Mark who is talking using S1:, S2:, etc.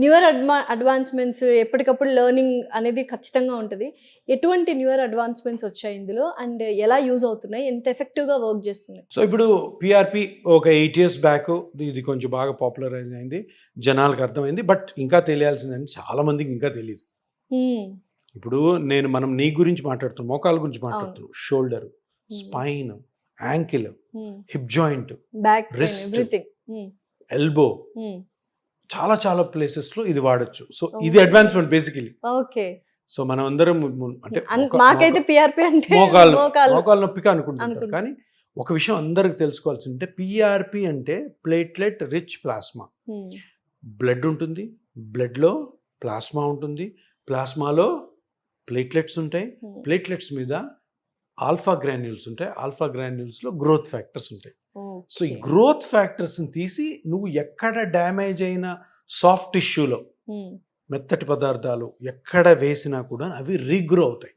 S1: Newer advancements ఎప్పటికప్పుడు learning అనేది ఖచ్చితంగా ఉంటుంది. ఎటువంటి న్యూయర్ అడ్వాన్స్మెంట్స్ వచ్చాయి ఇందులో? అండ్ ఎలా యూజ్ అవుతున్నాయి? ఎంత ఎఫెక్టివ్‌గా వర్క్ చేస్తున్నాయి?
S2: సో ఇప్పుడు పిఆర్పి ఒక 8 years బ్యాక్ ఇది కొంచెం బాగా పాపులరైజ్ అయింది, జనాలకు అర్థమైంది. బట్ ఇంకా తెలియాల్సిందంటే చాలా మందికి ఇంకా తెలియదు. ఇప్పుడు మనం నీ గురించి మాట్లాడుతున్నాం, మోకాల గురించి మాట్లాడుతున్నాం, shoulder, spine, ankle, hip joint,
S1: back
S2: Wrist.
S1: Everything.
S2: Elbow, చాలా చాలా ప్లేసెస్లో ఇది వాడచ్చు. సో ఇది అడ్వాన్స్మెంట్ బేసికలీ.
S1: ఓకే.
S2: సో మనం అందరం అంటే
S1: మాకైతే పిఆర్పి అంటే
S2: మోకాలు నొప్పిగా అనుకుంటున్నాం.
S1: అనుకుంటాం.
S2: కానీ ఒక విషయం అందరికి తెలుసుకోవాల్సిందంటే పిఆర్పి అంటే ప్లేట్లెట్ రిచ్ ప్లాస్మా. బ్లడ్ ఉంటుంది, బ్లడ్లో ప్లాస్మా ఉంటుంది, ప్లాస్మాలో ప్లేట్లెట్స్ ఉంటాయి, ప్లేట్లెట్స్ మీద ఆల్ఫా గ్రాన్యూల్స్ ఉంటాయి, ఆల్ఫా గ్రాన్యూల్స్లో గ్రోత్ ఫ్యాక్టర్స్ ఉంటాయి. సో ఈ గ్రోత్ ఫ్యాక్టర్స్ని తీసి నువ్వు ఎక్కడ డ్యామేజ్ అయిన సాఫ్ట్ టిష్యూలో మెత్తటి పదార్థాలు ఎక్కడ వేసినా కూడా అవి రీగ్రో అవుతాయి.